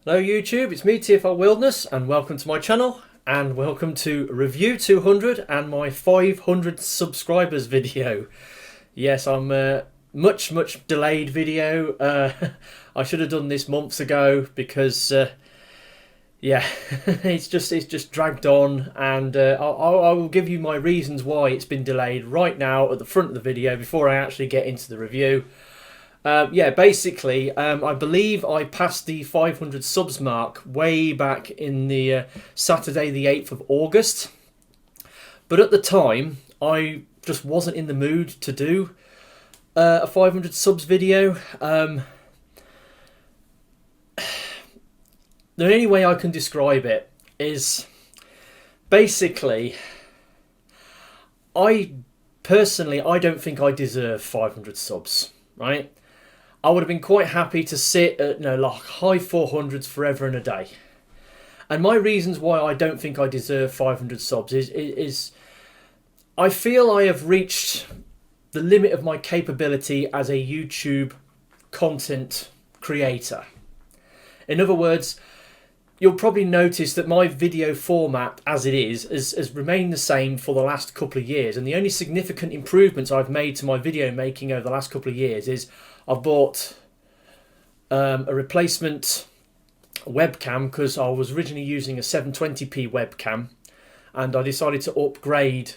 Hello YouTube, it's me TFL Wilderness and welcome to my channel and welcome to Review 200 and my 500 subscribers video. Yes, I'm much delayed video. I should have done this months ago because yeah, it's just dragged on, and I will give you my reasons why it's been delayed right now at the front of the video before I actually get into the review. Yeah, basically, I believe I passed the 500 subs mark way back in the Saturday the 8th of August. But at the time, I just wasn't in the mood to do a 500 subs video. The only way I can describe it is basically, I don't think I deserve 500 subs, right? I would have been quite happy to sit at like high 400s forever and a day. And my reasons why I don't think I deserve 500 subs is I feel I have reached the limit of my capability as a YouTube content creator. In other words, you'll probably notice that my video format as it is has remained the same for the last couple of years, and the only significant improvements I've made to my video making over the last couple of years is I've bought a replacement webcam because I was originally using a 720p webcam and I decided to upgrade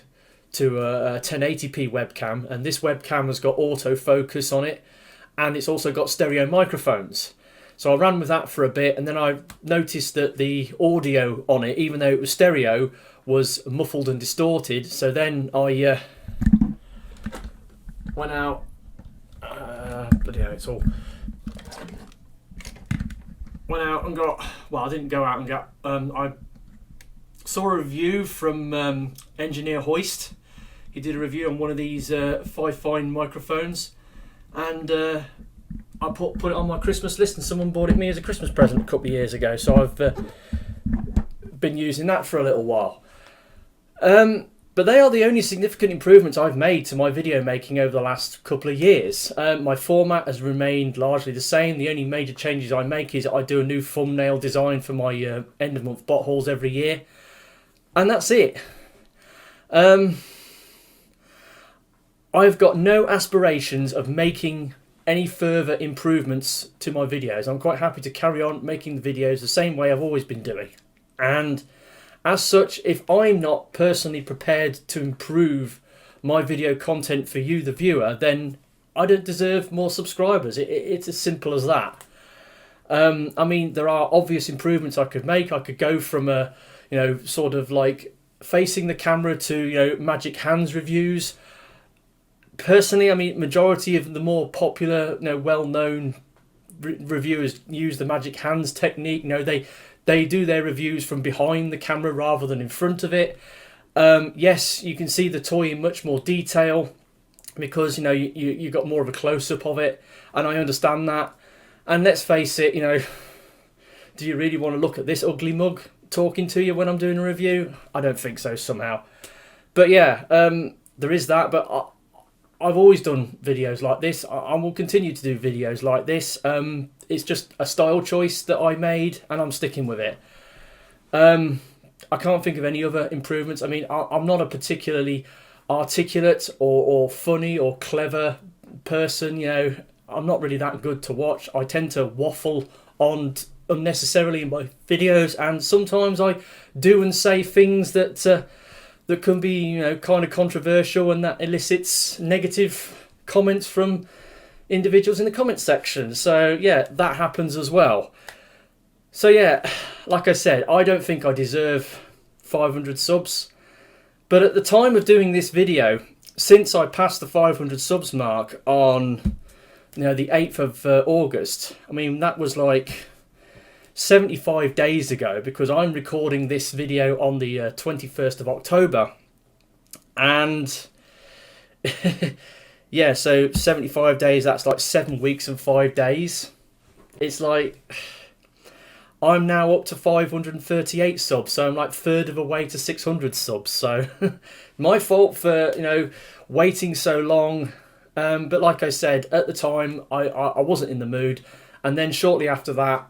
to a 1080p webcam, and this webcam has got autofocus on it and it's also got stereo microphones. So I ran with that for a bit, and then I noticed that the audio on it, even though it was stereo, was muffled and distorted. So then I went out. Bloody hell, it's all. Went out and got. Well, I didn't go out and get. I saw a review from Engineer Hoist. He did a review on one of these 5-fine microphones, and I put it on my Christmas list, and someone bought it me as a Christmas present a couple of years ago. So I've been using that for a little while. But they are the only significant improvements I've made to my video making over the last couple of years. My format has remained largely the same. The only major changes I make is I do a new thumbnail design for my end of month bot hauls every year. And that's it. I've got no aspirations of making any further improvements to my videos. I'm quite happy to carry on making the videos the same way I've always been doing. And as such, if I'm not personally prepared to improve my video content for you, the viewer, then I don't deserve more subscribers. It's as simple as that. I mean, there are obvious improvements I could make. I could go from a, sort of like facing the camera to, magic hands reviews. Personally, I mean, majority of the more popular, well-known reviewers use the magic hands technique. They do their reviews from behind the camera rather than in front of it. Yes, you can see the toy in much more detail because you got more of a close-up of it, and I understand that. And let's face it, do you really want to look at this ugly mug talking to you when I'm doing a review? I don't think so somehow. But yeah, there is that. But I've always done videos like this. I will continue to do videos like this. It's just a style choice that I made, and I'm sticking with it. I can't think of any other improvements. I mean, I'm not a particularly articulate or funny or clever person. I'm not really that good to watch. I tend to waffle on unnecessarily in my videos, and sometimes I do and say things that can be, kind of controversial, and that elicits negative comments from individuals in the comment section. So yeah, that happens as well. So yeah, like I said, I don't think I deserve 500 subs. But at the time of doing this video, since I passed the 500 subs mark on, the 8th of August, I mean, that was like 75 days ago, because I'm recording this video on the 21st of October, and yeah, so 75 days, that's like 7 weeks and 5 days. It's like I'm now up to 538 subs, so I'm like third of a way to 600 subs. So my fault for waiting so long, but like I said, at the time I wasn't in the mood, and then shortly after that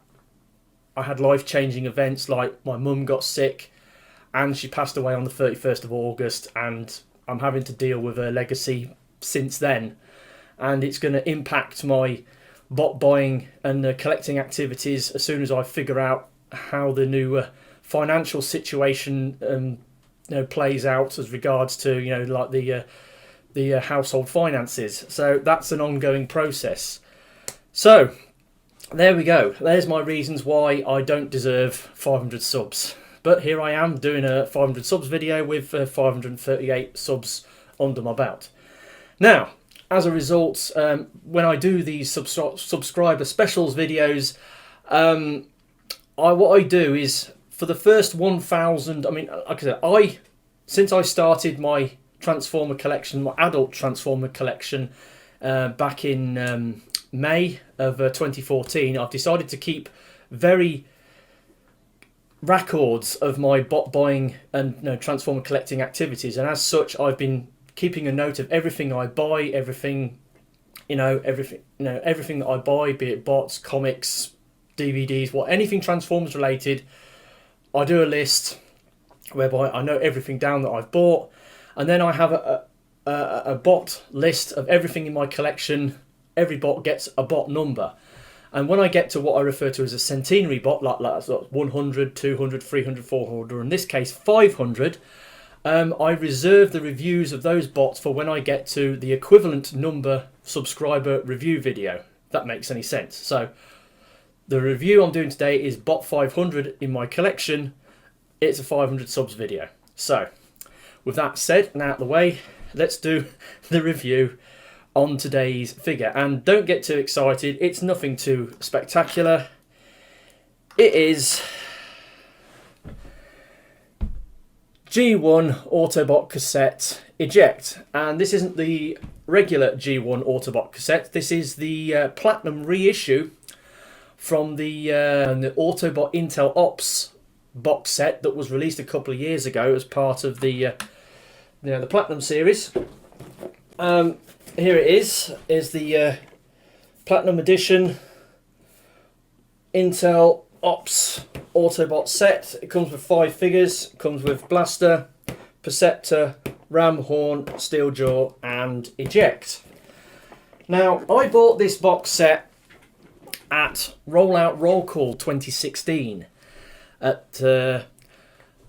I had life-changing events like my mum got sick and she passed away on the 31st of August, and I'm having to deal with her legacy since then. And it's going to impact my bot buying and collecting activities as soon as I figure out how the new financial situation plays out as regards to like the household finances. So that's an ongoing process. So there we go. There's my reasons why I don't deserve 500 subs. But here I am doing a 500 subs video with 538 subs under my belt. Now, as a result, when I do these subscriber specials videos, what I do is for the first 1,000. I mean, like I said, since I started my Transformer collection, my adult Transformer collection, back in May of 2014, I've decided to keep records of my bot buying and Transformer collecting activities, and as such, I've been keeping a note of everything I buy, everything that I buy, be it bots, comics, DVDs, anything Transformers related. I do a list whereby I note everything down that I've bought, and then I have a bot list of everything in my collection. Every bot gets a bot number, and when I get to what I refer to as a centenary bot, like 100, 200, 300, 400, or in this case 500, I reserve the reviews of those bots for when I get to the equivalent number subscriber review video, if that makes any sense. So the review I'm doing today is bot 500 in my collection. It's a 500 subs video. So with that said and out of the way, let's do the review on today's figure. And don't get too excited, it's nothing too spectacular. It is G1 Autobot Cassette Eject, and this isn't the regular G1 Autobot Cassette. This is the Platinum reissue from the Autobot Intel Ops box set that was released a couple of years ago as part of the Platinum series. Here it is the Platinum Edition Intel Ops Autobot set. It comes with 5 figures. It comes with Blaster, Perceptor, Ram Horn, Steeljaw, and Eject. Now, I bought this box set at Rollout Roll Call 2016 at the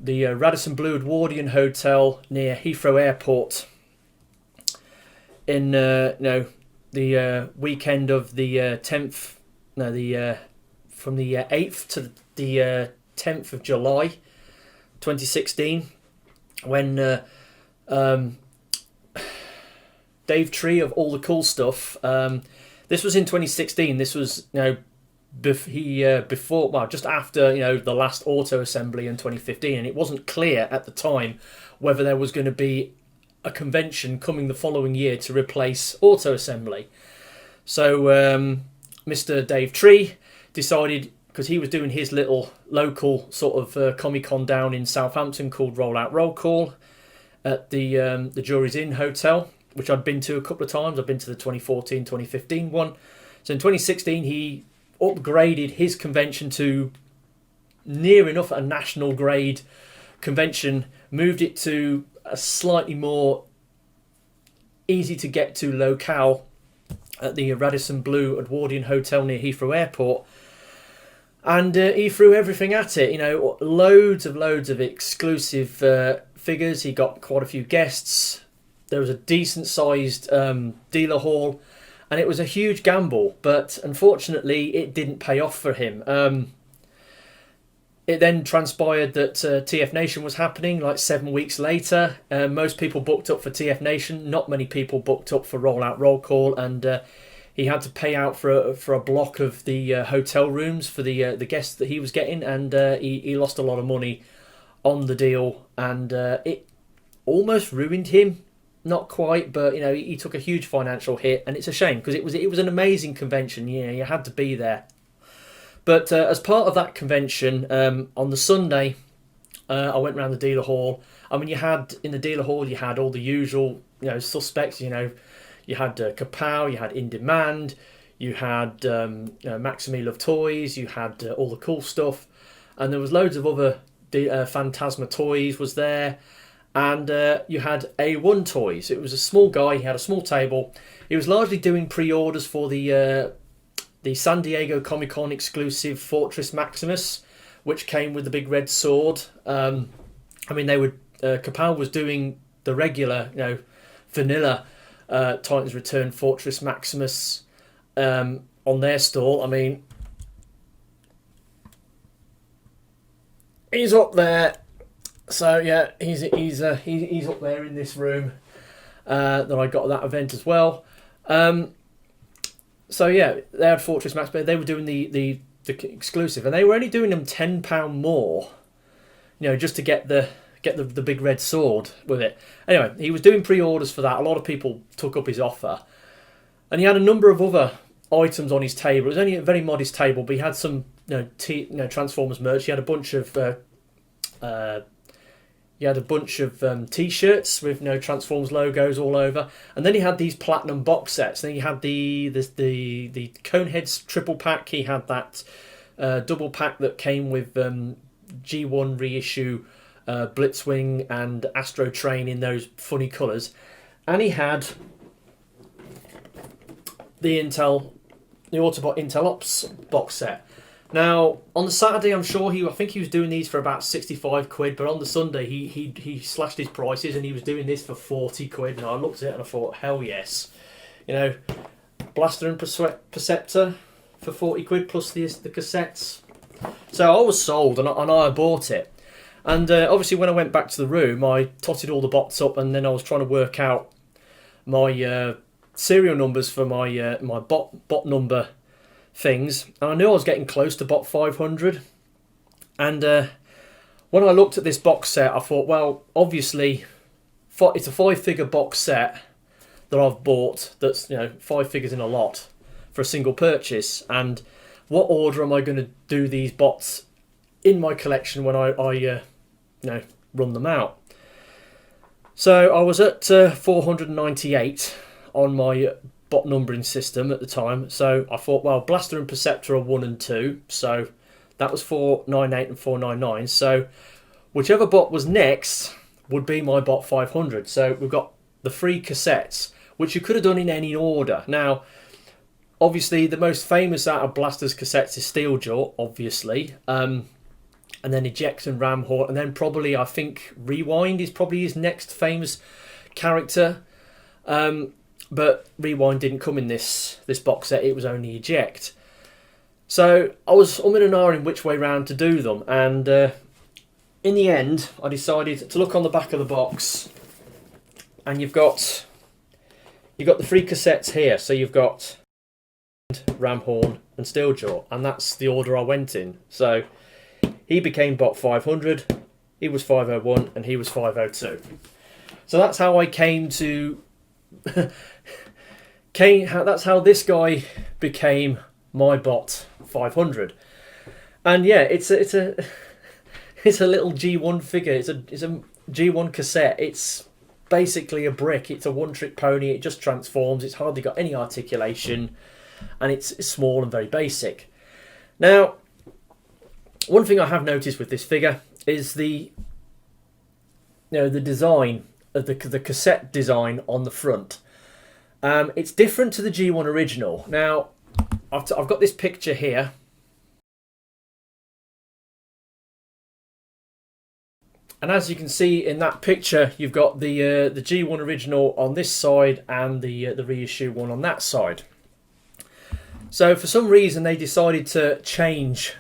Radisson Blu Edwardian Hotel near Heathrow Airport in the weekend of the 10th, from the 8th to the 10th of July 2016, when Dave Tree of All the Cool Stuff, this was in 2016, this was just after the last auto assembly in 2015, and it wasn't clear at the time whether there was going to be a convention coming the following year to replace auto assembly. So Mr. Dave Tree decided, because he was doing his little local sort of Comic-Con down in Southampton called Rollout Roll Call at the Jury's Inn Hotel, which I'd been to a couple of times. I've been to the 2014, 2015 one. So in 2016 he upgraded his convention to near enough a national grade convention, moved it to a slightly more easy to get to locale at the Radisson Blu Edwardian Hotel near Heathrow Airport, and he threw everything at it. Loads of exclusive figures. He got quite a few guests. There was a decent sized dealer hall, and it was a huge gamble, but unfortunately it didn't pay off for him. It then transpired that TF Nation was happening like 7 weeks later. Most people booked up for TF Nation. Not many people booked up for Rollout Roll Call, and he had to pay out for a block of the hotel rooms for the guests that he was getting, and he lost a lot of money on the deal, and it almost ruined him. Not quite, but he took a huge financial hit, and it's a shame because it was an amazing convention. You had to be there. But as part of that convention, on the Sunday, I went around the dealer hall. I mean, in the dealer hall, you had all the usual, suspects. You had Kapow, you had In Demand, you had Maxime Love Toys, you had all the cool stuff, and there was loads of other Phantasma Toys was there, and you had A1 Toys. It was a small guy, he had a small table. He was largely doing pre-orders for the San Diego Comic-Con exclusive Fortress Maximus, which came with the big red sword. I mean, they would Kapow was doing the regular, vanilla Titans Return Fortress Maximus on their stall. I mean, he's up there. So yeah, he's up there in this room that I got at that event as well. So yeah, they had Fortress Max, but they were doing the exclusive, and they were only doing them £10 more, just to get the big red sword with it. Anyway, he was doing pre-orders for that. A lot of people took up his offer, and he had a number of other items on his table. It was only a very modest table, but he had some Transformers merch. He had a bunch of T-shirts with Transformers logos all over, and then he had these platinum box sets. Then he had the Coneheads triple pack. He had that double pack that came with G1 reissue Blitzwing and Astro Train in those funny colours, and he had the Autobot Intel Ops box set. Now, on the Saturday, I think he was doing these for about 65 quid, but on the Sunday, he slashed his prices, and he was doing this for 40 quid, and I looked at it and I thought, hell yes. Blaster and Perceptor for 40 quid, plus the cassettes. So I was sold, and I bought it. And obviously, when I went back to the room, I totted all the bots up, and then I was trying to work out my serial numbers for my my bot number things, and I knew I was getting close to bot 500. And when I looked at this box set, I thought, well, obviously it's a 5-figure box set that I've bought. That's 5 figures in a lot for a single purchase. And what order am I going to do these bots in my collection when I run them out? So I was at 498 on my bot numbering system at the time, so I thought, well, Blaster and Perceptor are 1 and 2, so that was 498 and 499, so whichever bot was next would be my bot 500. So we've got the 3 cassettes, which you could have done in any order. Now, obviously, the most famous out of Blaster's cassettes is Steeljaw, obviously, and then Eject and Ramhorn, and then probably, I think, Rewind is probably his next famous character. But Rewind didn't come in this box set, it was only Eject. So I was umming and ahhing which way round to do them, and in the end I decided to look on the back of the box, and you've got the 3 cassettes here. So you've got Ramhorn and Steeljaw, and that's the order I went in. So he became bot 500, he was 501, and he was 502. So that's how I came to that's how this guy became my bot 500. And yeah, it's a little G1 figure. It's a G1 cassette. It's basically a brick. It's a one-trick pony. It just transforms. It's hardly got any articulation, and it's small and very basic. Now, one thing I have noticed with this figure is the design of the cassette design on the front. It's different to the G1 original. Now, I've got this picture here. And as you can see in that picture, you've got the G1 original on this side and the reissue one on that side. So for some reason they decided to change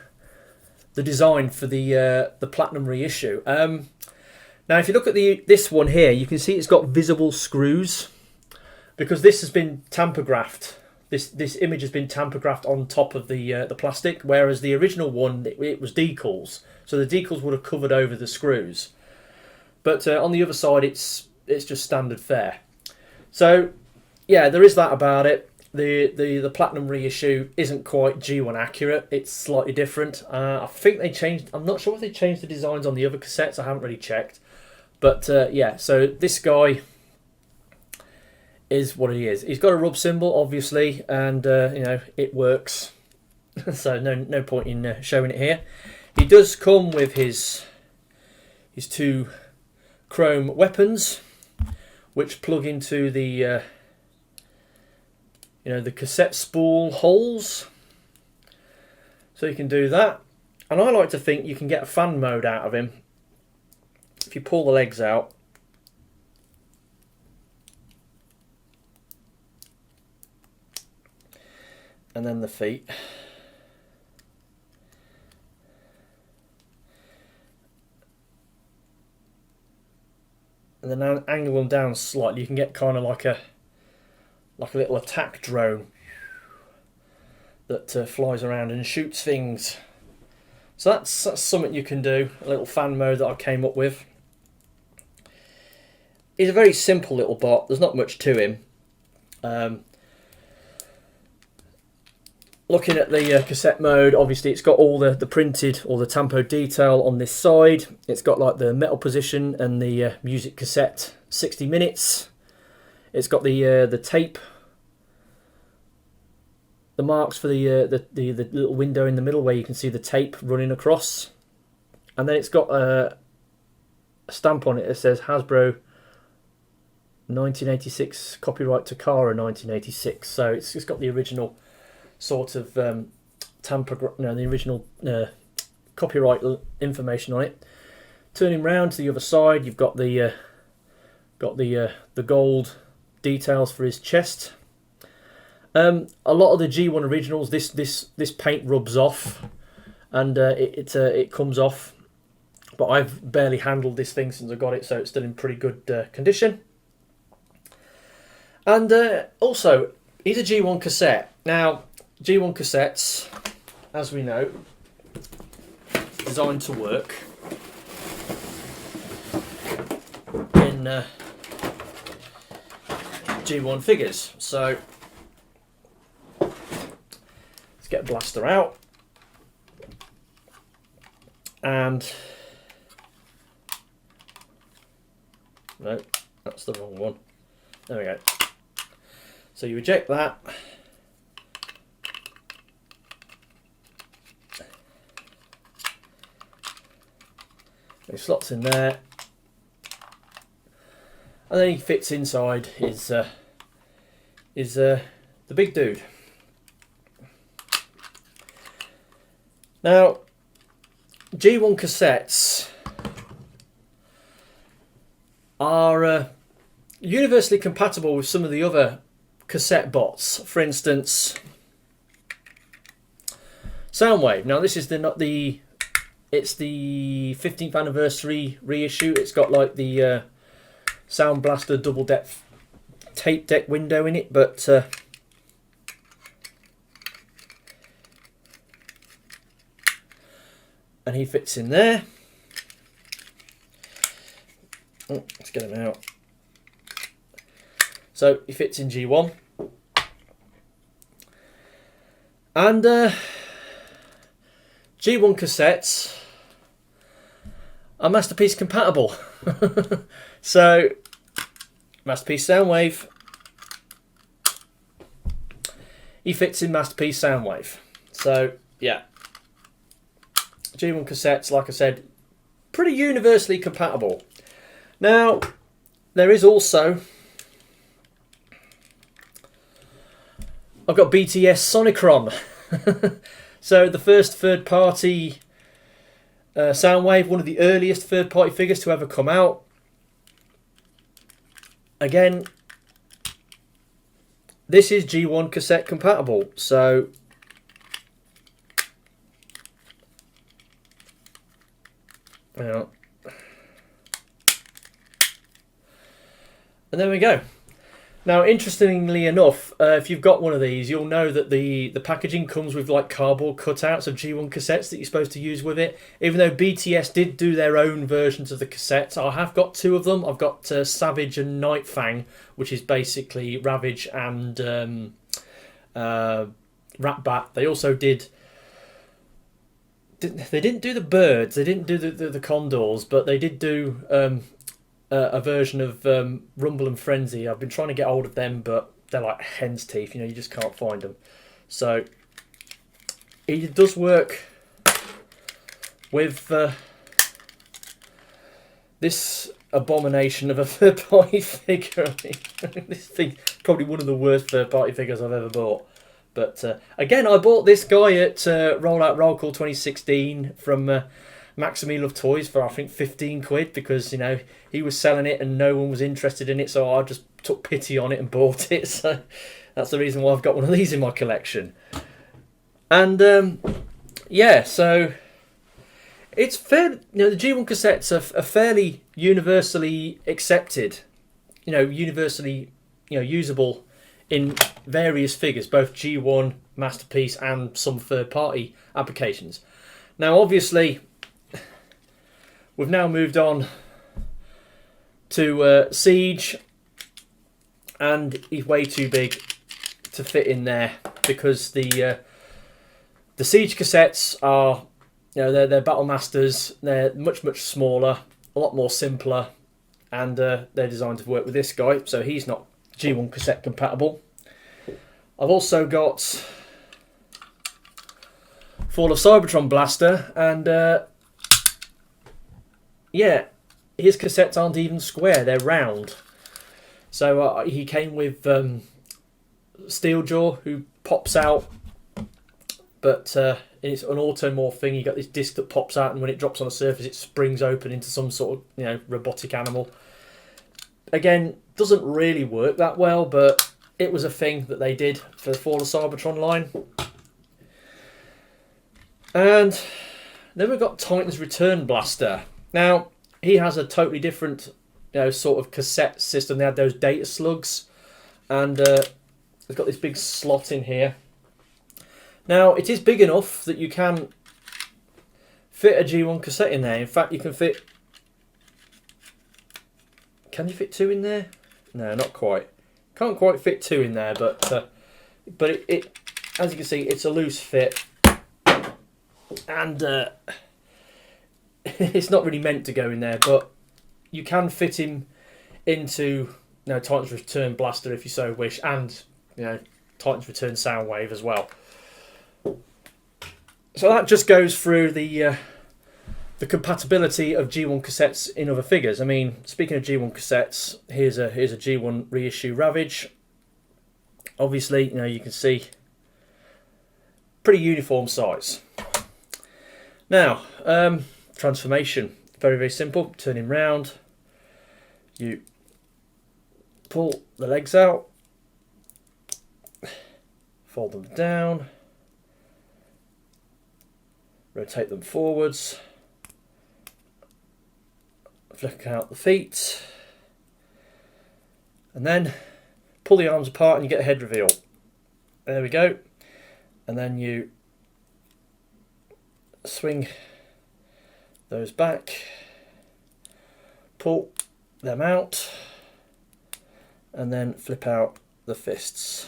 the design for the Platinum reissue. Now, if you look at this one here, you can see it's got visible screws, because this has been tamper graphed. This image has been tamper graphed on top of the plastic, whereas the original one, it was decals. So the decals would have covered over the screws. But on the other side, it's just standard fare. So yeah, there is that about it. The Platinum reissue isn't quite G1 accurate. It's slightly different. I think they changed. I'm not sure if they changed the designs on the other cassettes. I haven't really checked. But yeah, so this guy is what he is. He's got a rub symbol, obviously, and you know, it works. So no point in showing it here. He does come with his two chrome weapons, which plug into the you know, the cassette spool holes. So you can do that, and I like to think you can get a fan mode out of him if you pull the legs out. And then the feet. And then angle them down slightly. You can get kind of like a little attack drone that flies around and shoots things. So that's something you can do. A little fan mode that I came up with. He's a very simple little bot. There's not much to him. Looking at the cassette mode, obviously it's got all the printed or the tampo detail on this side. It's got like the metal position and the music cassette 60 minutes. It's got the tape, the marks for the little window in the middle where you can see the tape running across. And then it's got a stamp on it that says Hasbro 1986, copyright Takara 1986. So it's got the original sort of the original copyright information on it. Turning round to the other side, you've got the gold details for his chest. A lot of the G1 originals, this paint rubs off, and it comes off. But I've barely handled this thing since I got it, so it's still in pretty good condition. And also, he's a G1 cassette. Now, G1 cassettes, as we know, designed to work in G1 figures. So let's get a blaster out, and no, that's the wrong one. There we go. So you eject that. He slots in there, and then he fits inside his the big dude. Now, G1 cassettes are universally compatible with some of the other cassette bots. For instance, Soundwave. Now, this is it's the 15th anniversary reissue. It's got like the Sound Blaster double depth tape deck window in it, but and he fits in there. Oh, let's get him out. So he fits in G1, and G1 cassettes are Masterpiece compatible. So Masterpiece Soundwave, he fits in Masterpiece Soundwave. So yeah, G1 cassettes, like I said, pretty universally compatible. Now, there is also, I've got BTS Sonicron. So the first third-party Soundwave, one of the earliest third-party figures to ever come out. Again, this is G1 cassette compatible. So and there we go. Now, interestingly enough, if you've got one of these, you'll know that the packaging comes with like cardboard cutouts of G1 cassettes that you're supposed to use with it. Even though BTS did do their own versions of the cassettes, I have got two of them. I've got Savage and Nightfang, which is basically Ravage and Ratbat. They also did. They didn't do the birds. They didn't do the condors, but they did do a version of Rumble and Frenzy. I've been trying to get hold of them, but they're like hen's teeth. You know, you just can't find them. So it does work with this abomination of a third-party figure. I mean, this thing probably one of the worst third-party figures I've ever bought. But again, I bought this guy at Rollout Roll Call 2016 from Maximil of Toys for I think 15 quid, because you know he was selling it and no one was interested in it, so I just took pity on it and bought it. So that's the reason why I've got one of these in my collection. And yeah, so it's fair. You know, the G1 cassettes are fairly universally accepted. You know, universally, you know, usable in various figures, both G1, Masterpiece, and some third-party applications. Now, obviously, we've now moved on to Siege, and he's way too big to fit in there, because the Siege cassettes are, you know, they're Battle Masters. They're much smaller, a lot more simpler, and they're designed to work with this guy, so he's not G1 cassette compatible. I've also got Fall of Cybertron Blaster, and yeah, his cassettes aren't even square, they're round. So he came with Steeljaw, who pops out, but it's an automorph thing. You got this disc that pops out, and when it drops on a surface it springs open into some sort of, you know, robotic animal. Again, doesn't really work that well, but it was a thing that they did for the Fall of Cybertron line. And then we've got Titan's Return Blaster. Now, he has a totally different, you know, sort of cassette system. They had those data slugs, and it's got this big slot in here. Now, it is big enough that you can fit a G1 cassette in there. In fact, you can fit... Can you fit two in there? No, not quite. Can't quite fit two in there, but it as you can see, it's a loose fit, and it's not really meant to go in there, but you can fit him into, you know, Titan's Return Blaster if you so wish, and, you know, Titan's Return Soundwave as well. So that just goes through the compatibility of G1 cassettes in other figures. I mean, speaking of G1 cassettes, here's a G1 reissue Ravage. Obviously, you know, you can see pretty uniform size. Now, transformation, very simple. Turn him round. You pull the legs out, fold them down, rotate them forwards, flick out the feet, and then pull the arms apart and you get a head reveal. There we go. And then you swing those back, pull them out, and then flip out the fists.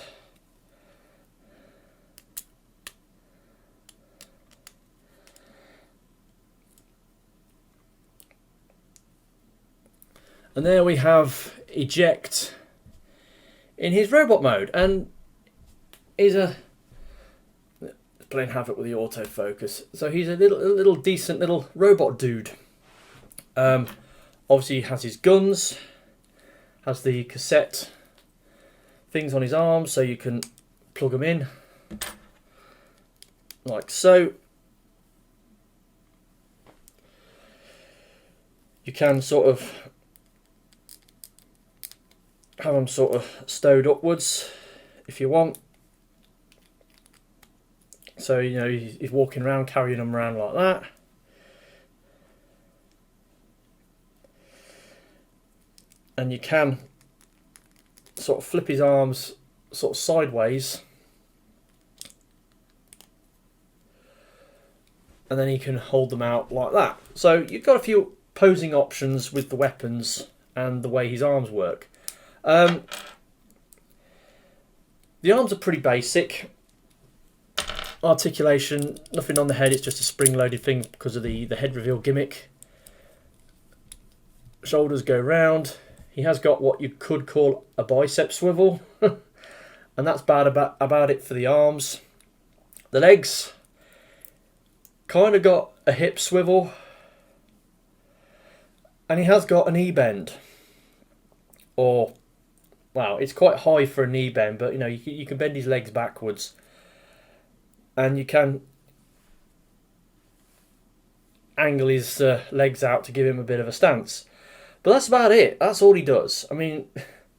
And there we have Eject in his robot mode, and he's playing havoc with the autofocus. So he's a little decent little robot dude. Obviously he has his guns, has the cassette things on his arms, so you can plug them in like so. You can sort of have them sort of stowed upwards if you want. So, you know, he's walking around, carrying them around like that. And you can sort of flip his arms sort of sideways, and then he can hold them out like that. So you've got a few posing options with the weapons and the way his arms work. The arms are pretty basic. Articulation, nothing on the head, it's just a spring-loaded thing because of the head reveal gimmick. Shoulders go round. He has got what you could call a bicep swivel, and that's bad about it for the arms. The legs kind of got a hip swivel, and he has got a knee bend. Or, well, it's quite high for a knee bend, but you know, you can bend his legs backwards, and you can angle his legs out to give him a bit of a stance. But that's about it. That's all he does. I mean,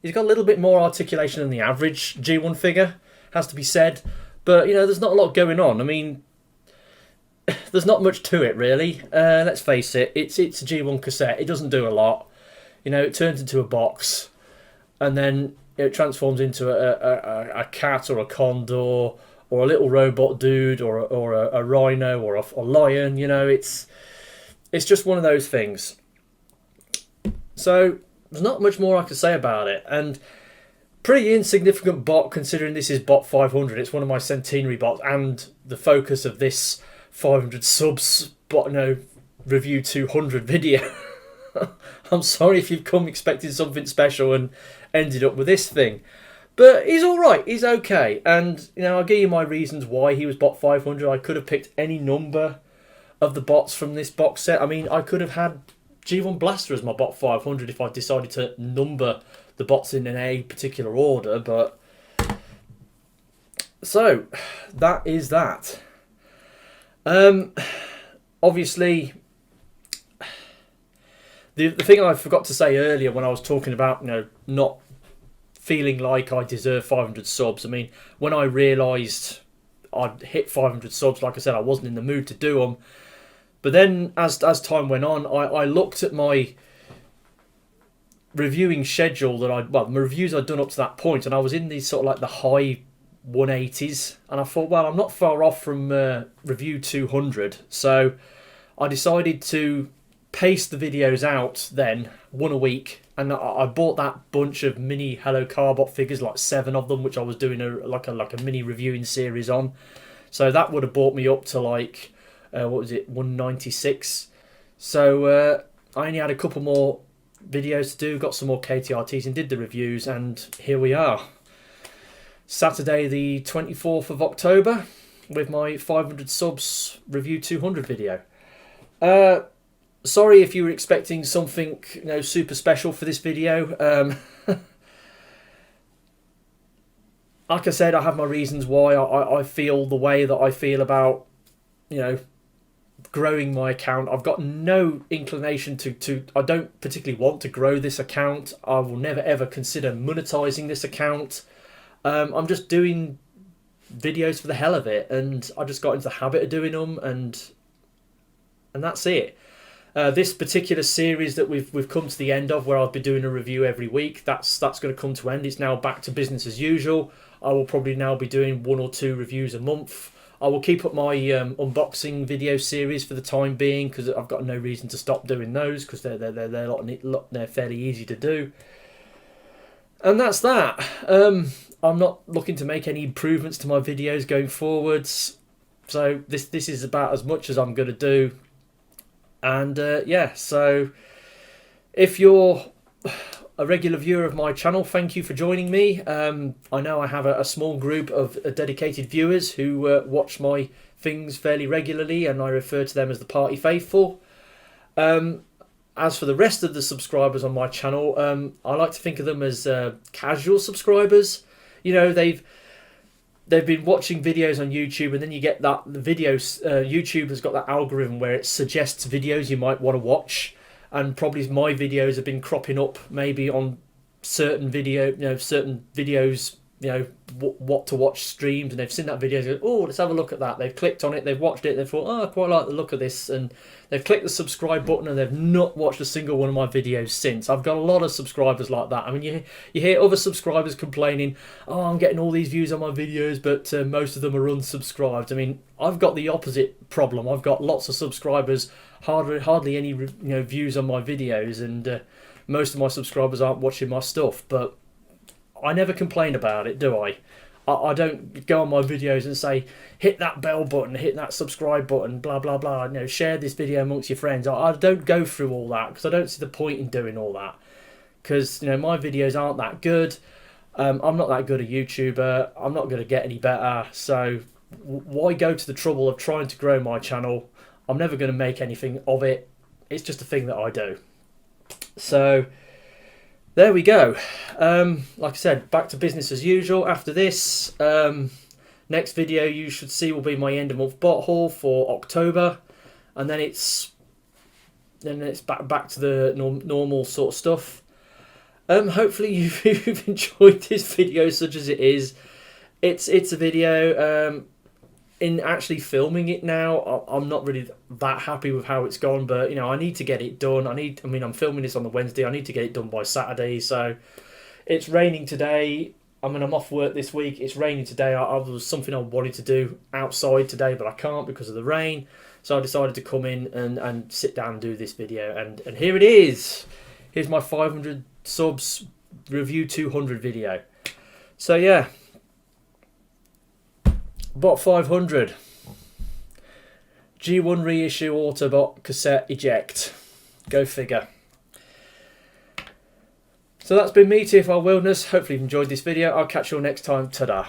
he's got a little bit more articulation than the average G1 figure, has to be said. But, you know, there's not a lot going on. I mean, there's not much to it, really. Let's face it. It's a G1 cassette. It doesn't do a lot. You know, it turns into a box, and then it transforms into a cat or a condor or a little robot dude or a rhino or a lion. You know, it's just one of those things. So there's not much more I can say about it, and pretty insignificant bot considering this is bot 500. It's one of my centenary bots and the focus of this 500 subs bot review 200 video. I'm sorry if you've come expecting something special and ended up with this thing, but he's all right. He's okay, and you know, I'll give you my reasons why he was bot 500. I could have picked any number of the bots from this box set. I mean, I could have had G1 Blaster as my bot 500 if I decided to number the bots in a particular order, but so that is that. Obviously, the thing I forgot to say earlier when I was talking about, you know, not feeling like I deserve 500 subs. I mean, when I realised I'd hit 500 subs, like I said, I wasn't in the mood to do them. But then, as time went on, I looked at my reviewing schedule my reviews I'd done up to that point, and I was in these sort of like the high 180s, and I thought, well, I'm not far off from review 200, so I decided to pace the videos out then, one a week, and I bought that bunch of mini Hello Carbot figures, like 7 of them, which I was doing a mini reviewing series on. So that would have brought me up to like 196. So I only had a couple more videos to do, got some more KTRTs and did the reviews, and here we are. Saturday the 24th of October with my 500 subs review 200 video. Sorry if you were expecting something, you know, super special for this video. Like I said, I have my reasons why I feel the way that I feel about, you know, growing my account. I've got no inclination to I don't particularly want to grow this account. I will never ever consider monetizing this account. I'm just doing videos for the hell of it, and I just got into the habit of doing them, and that's it. This particular series that we've come to the end of, where I'll be doing a review every week, that's going to come to end. It's now back to business as usual. I will probably now be doing 1 or 2 reviews a month. I will keep up my unboxing video series for the time being, because I've got no reason to stop doing those, because they're fairly easy to do. And that's that. I'm not looking to make any improvements to my videos going forwards, so this is about as much as I'm going to do. And yeah, so if you're a regular viewer of my channel, thank you for joining me. I know I have a small group of dedicated viewers who watch my things fairly regularly, and I refer to them as the Party Faithful. As for the rest of the subscribers on my channel, I like to think of them as casual subscribers. You know, they've been watching videos on YouTube, and then you get that YouTube has got that algorithm where it suggests videos you might want to watch, and probably my videos have been cropping up maybe on certain videos, what to watch streams, and they've seen that video and go, oh, let's have a look at that. They've clicked on it, they've watched it, they've thought, oh, I quite like the look of this, and they've clicked the subscribe button, and they've not watched a single one of my videos since. I've got a lot of subscribers like that. I mean, you hear other subscribers complaining, oh, I'm getting all these views on my videos, but most of them are unsubscribed. I mean, I've got the opposite problem. I've got lots of subscribers, hardly any views on my videos, and most of my subscribers aren't watching my stuff, but I never complain about it, do I? I don't go on my videos and say, hit that bell button, hit that subscribe button, blah, blah, blah. You know, share this video amongst your friends. I don't go through all that because I don't see the point in doing all that. Because, you know, my videos aren't that good. I'm not that good a YouTuber. I'm not going to get any better. So why go to the trouble of trying to grow my channel? I'm never going to make anything of it. It's just a thing that I do. So there we go. Like I said, back to business as usual after this. Next video you should see will be my end of month bot haul for October, and then it's back to the normal sort of stuff. Hopefully you've enjoyed this video such as it is. It's a video. In actually filming it now, I'm not really that happy with how it's gone, but you know, I need to get it done. I'm filming this on the Wednesday. I need to get it done by Saturday. So it's raining today. I'm off work this week. It's raining today. I was something I wanted to do outside today, but I can't because of the rain. So I decided to come in and sit down and do this video. And here it is. Here's my 500 subs review 200 video. So yeah. Bot 500. G1 reissue Autobot cassette eject. Go figure. So that's been me, TFR Wilderness. Hopefully you've enjoyed this video. I'll catch you all next time. Ta-da.